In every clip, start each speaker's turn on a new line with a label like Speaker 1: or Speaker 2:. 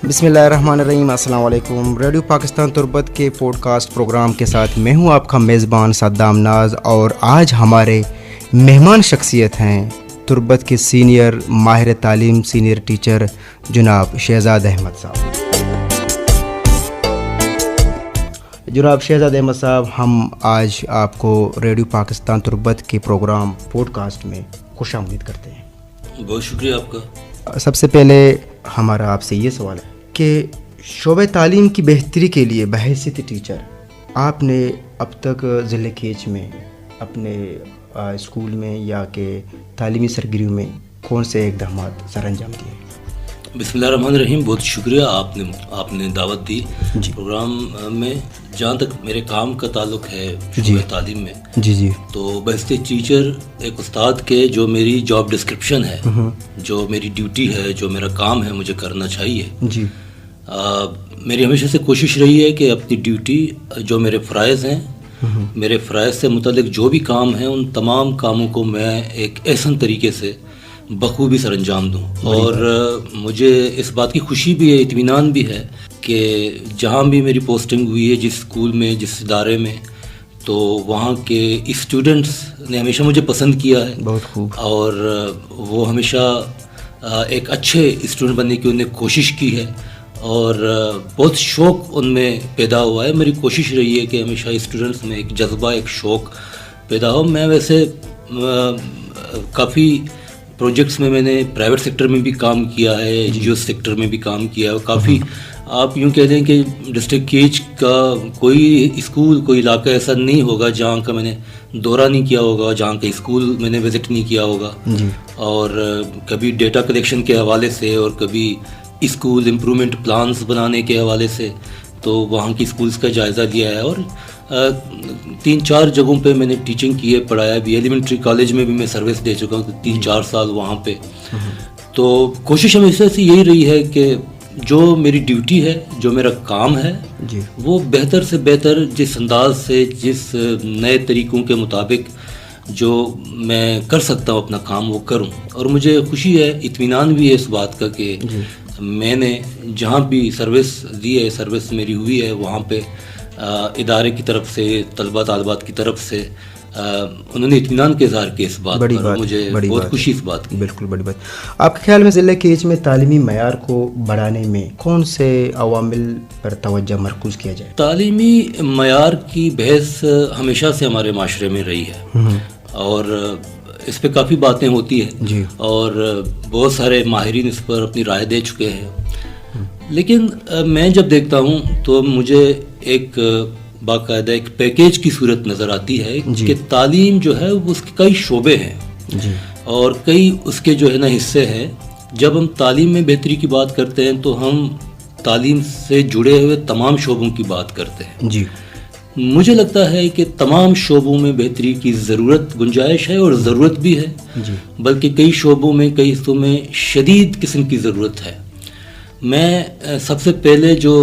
Speaker 1: بسم اللہ الرحمن الرحیم. السلام علیکم. ریڈیو پاکستان تربت کے پوڈ کاسٹ پروگرام کے ساتھ میں ہوں آپ کا میزبان صدام ناز، اور آج ہمارے مہمان شخصیت ہیں تربت کے سینئر ماہر تعلیم سینئر ٹیچر جناب شہزاد احمد صاحب. جناب شہزاد احمد صاحب، ہم آج آپ کو ریڈیو پاکستان تربت کے پروگرام پوڈ کاسٹ میں خوش آمدید کرتے ہیں.
Speaker 2: بہت شکریہ آپ کا.
Speaker 1: سب سے پہلے ہمارا آپ سے یہ سوال ہے کہ شعبہ تعلیم کی بہتری کے لیے بحیثیت ٹیچر آپ نے اب تک ضلع کیچ میں اپنے اسکول میں یا کہ تعلیمی سرگرمیوں میں کون سے اقدامات سر انجام دیے؟
Speaker 2: بسم اللہ الرحمن الرحیم. بہت شکریہ آپ نے دعوت دی پروگرام میں. جہاں تک میرے کام کا تعلق ہے شعبہ تعلیم میں،
Speaker 1: جی
Speaker 2: تو بحیثیت ٹیچر ایک استاد کے جو میری جاب ڈسکرپشن ہے، جو میری ڈیوٹی ہے، جو میرا کام ہے مجھے کرنا چاہیے.
Speaker 1: جی
Speaker 2: میری ہمیشہ سے کوشش رہی ہے کہ اپنی ڈیوٹی، جو میرے فرائض ہیں، میرے فرائض سے متعلق جو بھی کام ہیں، ان تمام کاموں کو میں ایک احسن طریقے سے بخوبی سر انجام دوں. اور مجھے اس بات کی خوشی بھی ہے، اطمینان بھی ہے کہ جہاں بھی میری پوسٹنگ ہوئی ہے، جس اسکول میں، جس ادارے میں، تو وہاں کے اسٹوڈنٹس نے ہمیشہ مجھے پسند کیا ہے.
Speaker 1: بہت خوب. اور
Speaker 2: وہ ہمیشہ ایک اچھے اسٹوڈنٹ بننے کی انہیں کوشش کی ہے، اور بہت شوق ان میں پیدا ہوا ہے. میری کوشش رہی ہے کہ ہمیشہ اسٹوڈنٹس میں ایک جذبہ، ایک شوق پیدا ہو. میں ویسے کافی پروجیکٹس میں نے پرائیویٹ سیکٹر میں بھی کام کیا ہے، این جی او سیکٹر میں بھی کام کیا ہے. کافی آپ یوں کہہ دیں کہ ڈسٹرکٹ کیچ کا کوئی اسکول، کوئی علاقہ ایسا نہیں ہوگا جہاں کا میں نے دورہ نہیں کیا ہوگا، جہاں کا اسکول میں نے وزٹ نہیں کیا ہوگا. اور کبھی ڈیٹا کلیکشن کے حوالے سے، اور کبھی اسکول امپرومنٹ پلانز بنانے کے حوالے سے تو وہاں کی اسکولز کا جائزہ لیا ہے. اور 3-4 جگہوں پہ میں نے ٹیچنگ کی ہے، پڑھایا بھی. ایلیمنٹری کالج میں بھی میں سروس دے چکا ہوں 3-4 سال وہاں پہ. تو کوشش ہمیشہ سے یہی رہی ہے کہ جو میری ڈیوٹی ہے، جو میرا کام ہے، وہ بہتر سے بہتر، جس انداز سے، جس نئے طریقوں کے مطابق جو میں کر سکتا ہوں اپنا کام، وہ کروں. اور مجھے خوشی ہے، اطمینان بھی ہے اس بات کا کہ میں نے جہاں بھی سروس دی ہے، سروس میری ہوئی ہے، وہاں پہ ادارے کی طرف سے، طلبہ طالبات کی طرف سے انہوں نے اطمینان کے اظہار کیا اس بات پر. مجھے بہت خوشی اس بات کی.
Speaker 1: بالکل بڑی بات. آپ کے خیال میں ضلع کیچ میں تعلیمی معیار کو بڑھانے میں کون سے عوامل پر توجہ مرکوز کیا جائے؟
Speaker 2: تعلیمی معیار کی بحث ہمیشہ سے ہمارے معاشرے میں رہی ہے، اور اس پہ کافی باتیں ہوتی ہیں، اور بہت سارے ماہرین اس پر اپنی رائے دے چکے ہیں. لیکن میں جب دیکھتا ہوں تو مجھے ایک باقاعدہ ایک پیکیج کی صورت نظر آتی ہے کہ تعلیم جو ہے اس کے کئی شعبے ہیں، اور کئی اس کے جو ہے نا حصے ہیں. جب ہم تعلیم میں بہتری کی بات کرتے ہیں تو ہم تعلیم سے جڑے ہوئے تمام شعبوں کی بات کرتے ہیں. مجھے لگتا ہے کہ تمام شعبوں میں بہتری کی ضرورت، گنجائش ہے، اور ضرورت بھی ہے. بلکہ کئی شعبوں میں، کئی حصوں میں شدید قسم کی ضرورت ہے. میں سب سے پہلے جو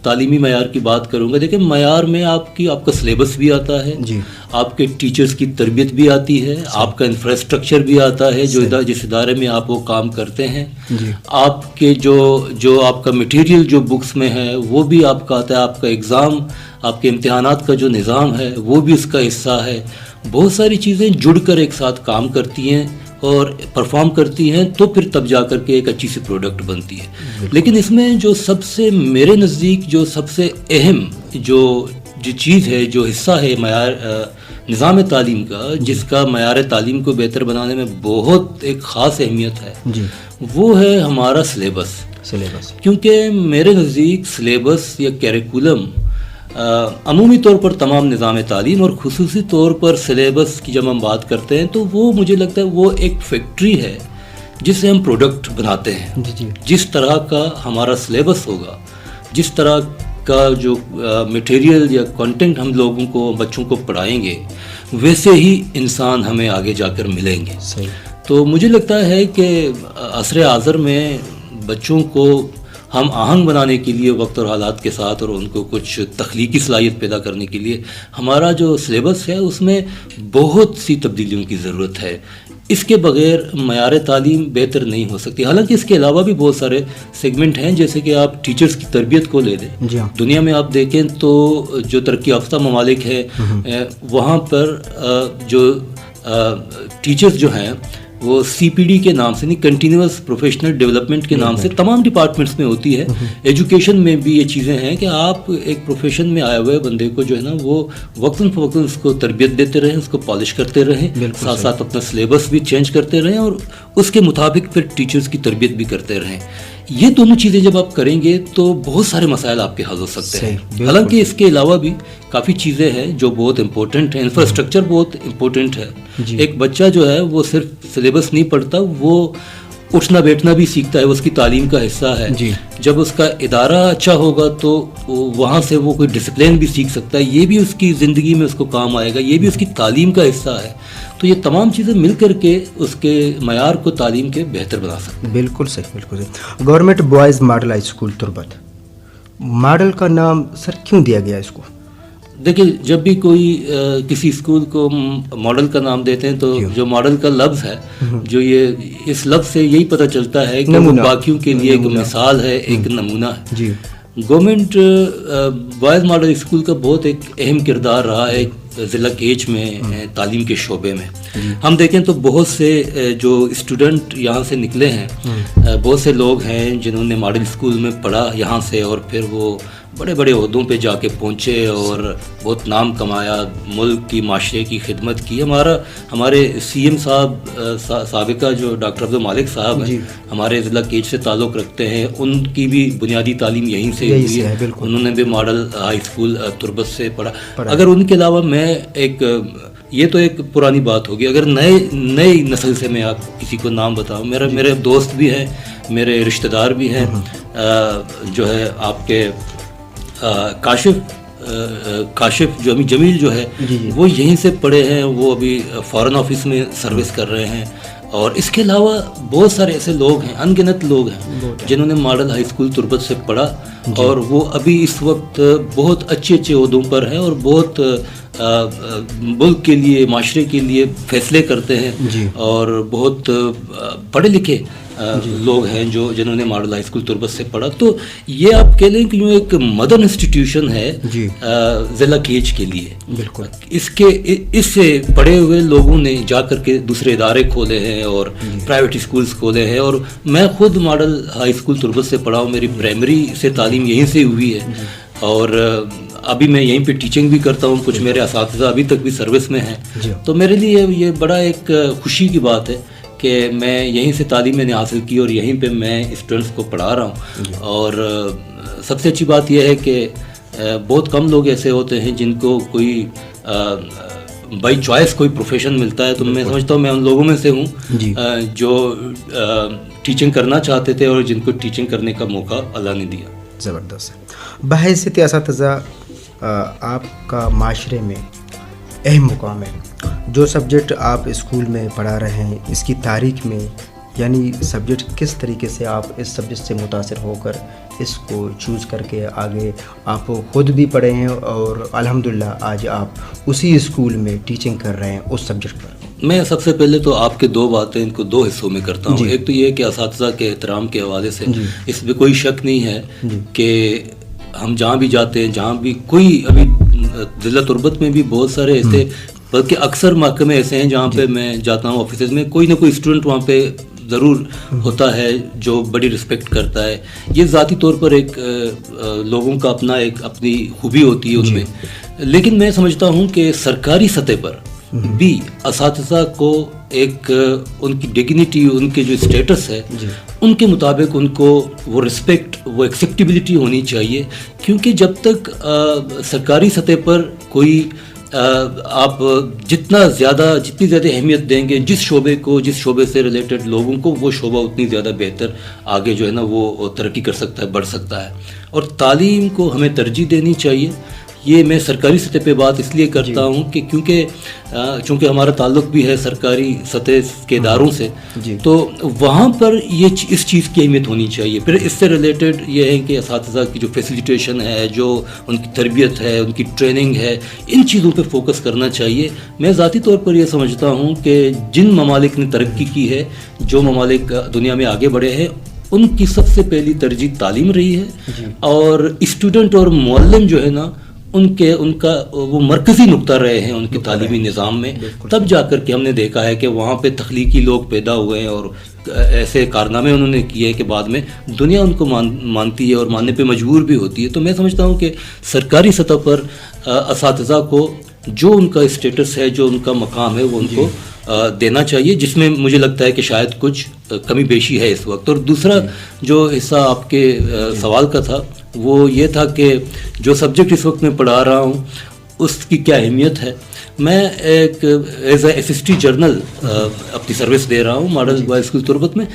Speaker 2: تعلیمی معیار کی بات کروں گا، دیکھیں معیار میں آپ کا سلیبس بھی آتا ہے، آپ کے ٹیچرز کی تربیت بھی آتی ہے، آپ کا انفراسٹرکچر بھی آتا ہے، جس ادارے میں آپ وہ کام کرتے ہیں، آپ کے جو آپ کا مٹیریل جو بکس میں ہے وہ بھی آپ کا آتا ہے، آپ کا ایگزام، آپ کے امتحانات کا جو نظام ہے وہ بھی اس کا حصہ ہے. بہت ساری چیزیں جڑ کر ایک ساتھ کام کرتی ہیں اور پرفارم کرتی ہیں، تو پھر تب جا کر کے ایک اچھی سی پروڈکٹ بنتی ہے. لیکن اس میں جو سب سے میرے نزدیک جو سب سے اہم جو چیز ہے، جو حصہ ہے معیار نظام تعلیم کا، جس کا معیار تعلیم کو بہتر بنانے میں بہت ایک خاص اہمیت ہے، وہ ہے ہمارا سلیبس. کیونکہ میرے نزدیک سلیبس یا کیریکولم عمومی طور پر تمام نظام تعلیم، اور خصوصی طور پر سلیبس کی جب ہم بات کرتے ہیں تو وہ مجھے لگتا ہے وہ ایک فیکٹری ہے جس سے ہم پروڈکٹ بناتے ہیں. جس طرح کا ہمارا سلیبس ہوگا، جس طرح کا جو مٹیریل یا کنٹینٹ ہم لوگوں کو، بچوں کو پڑھائیں گے، ویسے ہی انسان ہمیں آگے جا کر ملیں گے. تو مجھے لگتا ہے کہ عصر حاضر میں بچوں کو ہم آہنگ بنانے کے لیے وقت اور حالات کے ساتھ، اور ان کو کچھ تخلیقی صلاحیت پیدا کرنے کے لیے ہمارا جو سلیبس ہے اس میں بہت سی تبدیلیوں کی ضرورت ہے. اس کے بغیر معیار تعلیم بہتر نہیں ہو سکتی. حالانکہ اس کے علاوہ بھی بہت سارے سیگمنٹ ہیں, جیسے کہ آپ ٹیچرز کی تربیت کو لے لیں. دنیا میں آپ دیکھیں تو جو ترقی یافتہ ممالک ہے وہاں پر جو ٹیچرز جو ہیں وہ CPD کے نام سے, نہیں کنٹینیوس پروفیشنل ڈیولپمنٹ کے نام سے تمام ڈپارٹمنٹس میں ہوتی ہے. ایجوکیشن میں بھی یہ چیزیں ہیں کہ آپ ایک پروفیشن میں آئے ہوئے بندے کو جو ہے نا وہ وقتاً فوقتاً اس کو تربیت دیتے رہیں, اس کو پالش کرتے رہیں, ساتھ ساتھ اپنا سلیبس بھی چینج کرتے رہیں اور اس کے مطابق پھر ٹیچرز کی تربیت بھی کرتے رہیں. یہ دونوں چیزیں جب آپ کریں گے تو بہت سارے مسائل آپ کے حل ہو سکتے ہیں. حالانکہ اس کے علاوہ بھی کافی چیزیں ہیں جو بہت امپورٹنٹ ہیں. انفراسٹرکچر بہت امپورٹنٹ ہے. ایک بچہ جو ہے وہ صرف سلیبس نہیں پڑھتا, وہ اٹھنا بیٹھنا بھی سیکھتا ہے, وہ اس کی تعلیم کا حصہ ہے. جب اس کا ادارہ اچھا ہوگا تو وہاں سے وہ کوئی ڈسپلن بھی سیکھ سکتا ہے, یہ بھی اس کی زندگی میں اس کو کام آئے گا, یہ بھی اس کی تعلیم کا حصہ ہے. تو یہ تمام چیزیں مل کر کے اس کے معیار کو تعلیم کے بہتر بنا سکتے ہیں.
Speaker 1: بالکل صحیح, بالکل صحیح. Government boys model high school تربت, ماڈل کا نام سر کیوں دیا گیا اس کو؟
Speaker 2: دیکھیں, جب بھی کوئی کسی اسکول کو ماڈل کا نام دیتے ہیں تو جو ماڈل کا لفظ ہے, جو یہ اس لفظ سے یہی پتہ چلتا ہے کہ وہ باقیوں کے لیے ایک مثال ہے, ایک نمونہ ہے. گورنمنٹ بوائز ماڈل اسکول کا بہت ایک اہم کردار رہا ہے ضلع کیچ میں تعلیم کے شعبے میں. ہم دیکھیں تو بہت سے جو اسٹوڈنٹ یہاں سے نکلے ہیں, بہت سے لوگ ہیں جنہوں نے ماڈل اسکول میں پڑھا یہاں سے, اور پھر وہ بڑے بڑے عہدوں پہ جا کے پہنچے اور بہت نام کمایا, ملک کی معاشرے کی خدمت کی. ہمارے CM صاحب سابقہ جو ڈاکٹر عبدالمالک صاحب ہیں, ہمارے ضلع کیچ سے تعلق رکھتے ہیں, ان کی بھی بنیادی تعلیم یہیں سے ہوئی ہے. انہوں نے بھی ماڈل ہائی اسکول تربت سے پڑھا. اگر ان کے علاوہ میں یہ تو ایک پرانی بات ہوگی, اگر نئی نسل سے میں آپ کسی کو نام بتاؤں, میرے دوست بھی ہیں, میرے رشتہ دار بھی ہیں, جو ہے آپ کے کاشف جو ابھی جمیل جو ہے وہ یہیں سے پڑھے ہیں, وہ ابھی فارن آفس میں سروس کر رہے ہیں. اور اس کے علاوہ بہت سارے ایسے لوگ ہیں, ان گنت لوگ ہیں جنہوں نے ماڈل ہائی اسکول تربت سے پڑھا اور وہ ابھی اس وقت بہت اچھے عہدوں پر ہیں اور بہت ملک کے لیے, معاشرے کے لیے فیصلے کرتے ہیں, اور بہت پڑھے لکھے لوگ ہیں جنہوں نے ماڈل ہائی اسکول تربت سے پڑھا. تو یہ آپ کہہ لیں کہ یوں ایک مدر انسٹیٹیوشن ہے ضلع کیچ کے لیے.
Speaker 1: بالکل.
Speaker 2: اس سے پڑھے ہوئے لوگوں نے جا کر کے دوسرے ادارے کھولے ہیں اور پرائیویٹ اسکولز کھولے ہیں, اور میں خود ماڈل ہائی اسکول تربت سے پڑھا ہوں. میری پرائمری سے تعلیم یہیں سے ہوئی ہے اور ابھی میں یہیں پہ ٹیچنگ بھی کرتا ہوں. کچھ میرے اساتذہ ابھی تک بھی سروس میں ہیں. تو میرے لیے یہ بڑا ایک خوشی کی بات ہے کہ میں یہیں سے تعلیم میں نے حاصل کی اور یہیں پہ میں اسٹوڈنٹس کو پڑھا رہا ہوں. اور سب سے اچھی بات یہ ہے کہ بہت کم لوگ ایسے ہوتے ہیں جن کو کوئی بائی چوائس کوئی پروفیشن ملتا ہے. تو میں سمجھتا ہوں میں ان لوگوں میں سے ہوں جو ٹیچنگ کرنا چاہتے تھے اور جن کو ٹیچنگ کرنے کا موقع اللہ نے دیا.
Speaker 1: زبردست. بحیثیت اساتذہ آپ کا معاشرے میں اہم مقام ہے. جو سبجیکٹ آپ اسکول میں پڑھا رہے ہیں اس کی تاریخ میں, یعنی سبجیکٹ کس طریقے سے آپ اس سبجیکٹ سے متاثر ہو کر اس کو چوز کر کے آگے آپ خود بھی پڑھے ہیں اور الحمدللہ آج آپ اسی اسکول میں ٹیچنگ کر رہے ہیں اس سبجیکٹ پر؟
Speaker 2: میں سب سے پہلے تو آپ کے دو باتیں ان کو دو حصوں میں کرتا ہوں. ایک تو یہ کہ اساتذہ کے احترام کے حوالے سے اس میں کوئی شک نہیں ہے کہ ہم جہاں بھی جاتے ہیں, جہاں بھی کوئی, ابھی ضلع تربت میں بھی بہت سارے ایسے, بلکہ اکثر محکمے ایسے ہیں جہاں پہ میں جاتا ہوں آفیسز میں, کوئی نہ کوئی اسٹوڈنٹ وہاں پہ ضرور ہوتا ہے جو بڑی رسپیکٹ کرتا ہے. یہ ذاتی طور پر ایک لوگوں کا اپنی خوبی ہوتی ہے ان میں. لیکن میں سمجھتا ہوں کہ سرکاری سطح پر بھی اساتذہ کو ایک ان کی ڈگنیٹی, ان کے جو اسٹیٹس ہے ان کے مطابق ان کو وہ رسپیکٹ, وہ ایکسیپٹیبلٹی ہونی چاہیے. کیونکہ جب تک سرکاری سطح پر کوئی آپ جتنی زیادہ اہمیت دیں گے جس شعبے سے ریلیٹڈ لوگوں کو, وہ شعبہ اتنی زیادہ بہتر آگے جو ہے نا وہ ترقی کر سکتا ہے, بڑھ سکتا ہے. اور تعلیم کو ہمیں ترجیح دینی چاہیے. یہ میں سرکاری سطح پہ بات اس لیے کرتا ہوں کہ کیونکہ چونکہ ہمارا تعلق بھی ہے سرکاری سطح کے اداروں سے، تو وہاں پر یہ اس چیز کی اہمیت ہونی چاہیے. پھر اس سے ریلیٹڈ یہ ہے کہ اساتذہ کی جو فیسیلیٹیشن ہے، جو ان کی تربیت ہے، ان کی ٹریننگ ہے، ان چیزوں پہ فوکس کرنا چاہیے. میں ذاتی طور پر یہ سمجھتا ہوں کہ جن ممالک نے ترقی کی ہے، جو ممالک دنیا میں آگے بڑھے ہیں، ان کی سب سے پہلی ترجیح تعلیم رہی ہے، اور اسٹوڈنٹ اور معلم جو ہے نا ان کا وہ مرکزی نقطہ رہے ہیں ان کے تعلیمی نظام میں. تب جا کر کے ہم نے دیکھا ہے کہ وہاں پہ تخلیقی لوگ پیدا ہوئے ہیں اور ایسے کارنامے انہوں نے کیے کہ بعد میں دنیا ان کو مانتی ہے اور ماننے پہ مجبور بھی ہوتی ہے. تو میں سمجھتا ہوں کہ سرکاری سطح پر اساتذہ کو جو ان کا اسٹیٹس ہے، جو ان کا مقام ہے، وہ ان کو دینا چاہیے، جس میں مجھے لگتا ہے کہ شاید کچھ کمی بیشی ہے اس وقت. اور دوسرا جو حصہ آپ کے سوال کا تھا وہ یہ تھا کہ جو سبجیکٹ اس وقت میں پڑھا رہا ہوں اس کی کیا اہمیت ہے. میں ایک ایز اے اسسٹنٹ جرنل اپنی سروس دے رہا ہوں ماڈل بوائز اسکول تربت میں.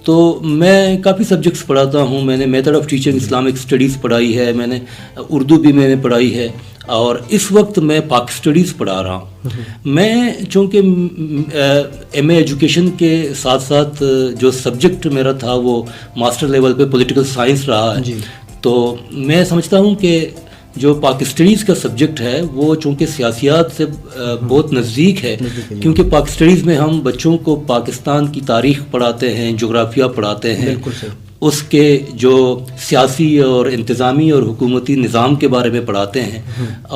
Speaker 2: تو میں کافی سبجیکٹس پڑھاتا ہوں. میں نے method of teaching Islamic studies پڑھائی ہے، میں نے اردو بھی میں نے پڑھائی ہے، اور اس وقت میں پاک اسٹڈیز پڑھا رہا ہوں. میں چونکہ ایم اے ایجوکیشن کے ساتھ ساتھ جو سبجیکٹ میرا تھا وہ ماسٹر لیول پہ پولیٹیکل سائنس رہا ہے، تو میں سمجھتا ہوں کہ جو پاک اسٹڈیز کا سبجیکٹ ہے وہ چونکہ سیاسیات سے بہت نزدیک ہے، کیونکہ پاک اسٹڈیز میں ہم بچوں کو پاکستان کی تاریخ پڑھاتے ہیں، جغرافیہ پڑھاتے ہیں، اس کے جو سیاسی اور انتظامی اور حکومتی نظام کے بارے میں پڑھاتے ہیں،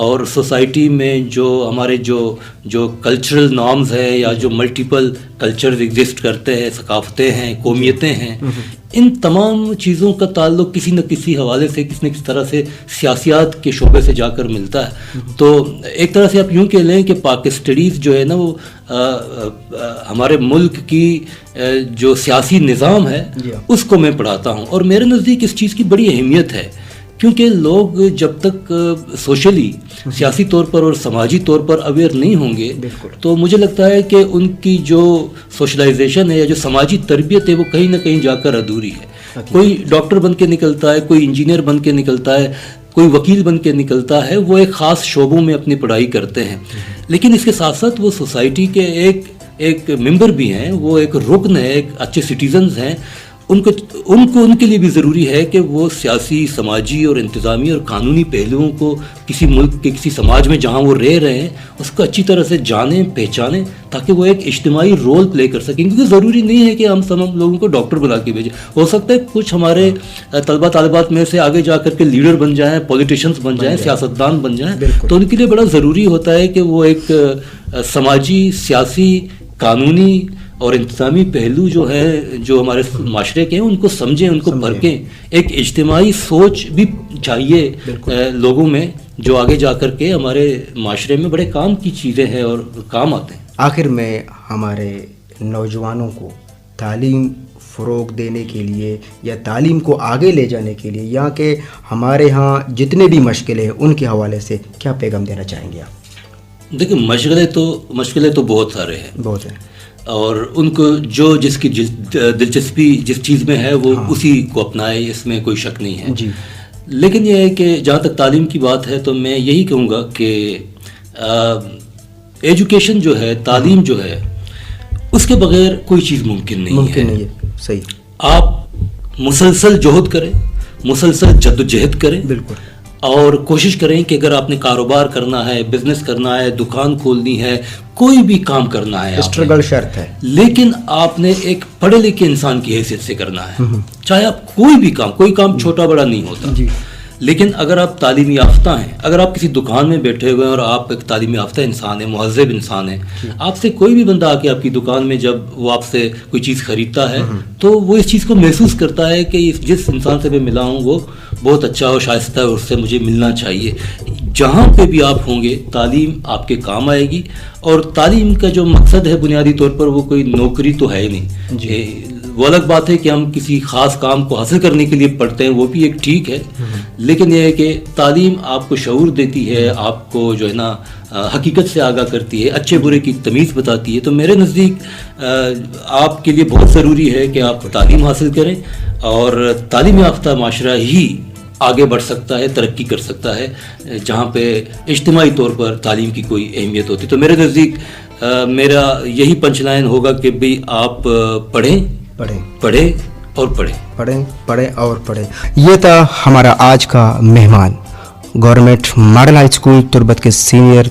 Speaker 2: اور سوسائٹی میں جو ہمارے جو کلچرل نارمز ہیں یا جو ملٹیپل کلچرز ایگزسٹ کرتے ہیں، ثقافتیں ہیں، قومیتیں ہیں، ان تمام چیزوں کا تعلق کسی نہ کسی حوالے سے، کسی نہ کسی طرح سے سیاسیات کے شعبے سے جا کر ملتا ہے. تو ایک طرح سے آپ یوں کہہ لیں کہ پاک اسٹڈیز جو ہے نا وہ ہمارے ملک کی جو سیاسی نظام ہے اس کو میں پڑھاتا ہوں. اور میرے نزدیک اس چیز کی بڑی اہمیت ہے، کیونکہ لوگ جب تک سوشلی، سیاسی طور پر اور سماجی طور پر اویئر نہیں ہوں گے تو مجھے لگتا ہے کہ ان کی جو سوشلائزیشن ہے یا جو سماجی تربیت ہے وہ کہیں نہ کہیں جا کر ادھوری ہے. کوئی ڈاکٹر بن کے نکلتا ہے، کوئی انجینئر بن کے نکلتا ہے، کوئی وکیل بن کے نکلتا ہے، وہ ایک خاص شعبوں میں اپنی پڑھائی کرتے ہیں، لیکن اس کے ساتھ ساتھ وہ سوسائٹی کے ایک ممبر بھی ہیں، وہ ایک رکن ہے، ایک اچھے سٹیزنز ہیں. ان کے لیے بھی ضروری ہے کہ وہ سیاسی، سماجی اور انتظامی اور قانونی پہلوؤں کو کسی ملک کے کسی سماج میں جہاں وہ رہ رہے ہیں اس کو اچھی طرح سے جانیں، پہچانیں، تاکہ وہ ایک اجتماعی رول پلے کر سکیں. کیونکہ ضروری نہیں ہے کہ ہم تمام لوگوں کو ڈاکٹر بنا کے بھیجیں. ہو سکتا ہے کچھ ہمارے طلبہ طالبات میں سے آگے جا کر کے لیڈر بن جائیں، پولیٹیشنز بن جائیں، سیاستدان بن جائیں. تو ان کے لیے بڑا ضروری ہوتا ہے کہ وہ ایک سماجی، سیاسی، قانونی اور انتظامی پہلو جو ہے جو ہمارے معاشرے کے ہیں ان کو سمجھیں، ان کو پرکھیں. ایک اجتماعی سوچ بھی چاہیے لوگوں میں، جو آگے جا کر کے ہمارے معاشرے میں بڑے کام کی چیزیں ہیں اور کام آتے ہیں.
Speaker 1: آخر میں ہمارے نوجوانوں کو تعلیم فروغ دینے کے لیے یا تعلیم کو آگے لے جانے کے لیے، یا کہ ہمارے ہاں جتنے بھی مشکلیں ہیں ان کے حوالے سے کیا پیغام دینا چاہیں گے آپ؟
Speaker 2: دیکھیں، مشکلیں تو بہت سارے ہیں،
Speaker 1: بہت ہیں،
Speaker 2: اور ان کو جس کی دلچسپی جس چیز میں ہے وہ اسی کو اپنائے، اس میں کوئی شک نہیں ہے. لیکن یہ ہے کہ جہاں تک تعلیم کی بات ہے تو میں یہی کہوں گا کہ ایجوکیشن جو ہے، تعلیم جو ہے، اس کے بغیر کوئی چیز ممکن نہیں ہے.
Speaker 1: صحیح.
Speaker 2: آپ مسلسل جہد کریں، مسلسل جد و جہد کریں، بالکل، اور کوشش کریں کہ اگر آپ نے کاروبار کرنا ہے، بزنس کرنا ہے، دکان کھولنی ہے، کوئی بھی کام کرنا ہے،
Speaker 1: اسٹرگل شرط ہے،
Speaker 2: لیکن آپ نے ایک پڑھے لکھے انسان کی حیثیت سے کرنا ہے. چاہے آپ کوئی کام چھوٹا بڑا نہیں ہوتا. لیکن اگر آپ تعلیمی یافتہ ہیں، اگر آپ کسی دکان میں بیٹھے ہوئے ہیں اور آپ ایک تعلیمی یافتہ انسان ہیں، مہذب انسان ہیں، آپ سے کوئی بھی بندہ آ کے آپ کی دکان میں جب وہ آپ سے کوئی چیز خریدتا ہے تو وہ اس چیز کو محسوس کرتا ہے کہ جس انسان سے میں ملا ہوں وہ بہت اچھا اور شائستہ ہے، اس سے مجھے ملنا چاہیے. جہاں پہ بھی آپ ہوں گے تعلیم آپ کے کام آئے گی. اور تعلیم کا جو مقصد ہے بنیادی طور پر وہ کوئی نوکری تو ہے ہی نہیں. وہ الگ بات ہے کہ ہم کسی خاص کام کو حاصل کرنے کے لیے پڑھتے ہیں، وہ بھی ایک ٹھیک ہے، لیکن یہ ہے کہ تعلیم آپ کو شعور دیتی ہے، آپ کو جو ہے نا حقیقت سے آگاہ کرتی ہے، اچھے برے کی تمیز بتاتی ہے. تو میرے نزدیک آپ کے لیے بہت ضروری ہے کہ آپ تعلیم حاصل کریں، اور تعلیم یافتہ معاشرہ ہی آگے بڑھ سکتا ہے, ترقی کر سکتا ہے, جہاں پہ اجتماعی طور پر تعلیم کی کوئی اہمیت ہوتی. تو میرے نزدیک میرا یہی پنچ لائن ہوگا کہ بھئی آپ پڑھیں اور پڑھیں.
Speaker 1: یہ تھا ہمارا آج کا مہمان, گورنمنٹ ماڈل ہائی اسکول تربت کے سینئر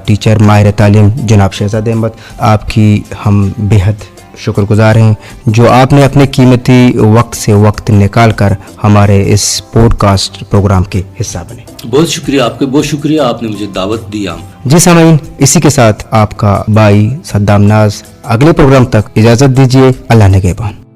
Speaker 1: ٹیچر ماہر تعلیم جناب شہزاد احمد. آپ کی ہم بےحد شکر گزار ہیں جو آپ نے اپنے قیمتی وقت سے وقت نکال کر ہمارے اس پوڈ کاسٹ پروگرام کے حصہ بنے.
Speaker 2: بہت شکریہ آپ کا, بہت شکریہ آپ نے مجھے دعوت دی.
Speaker 1: جی سامعین, اسی کے ساتھ آپ کا بھائی صدام ناز. اگلے پروگرام تک اجازت دیجیے. اللہ نگہبان.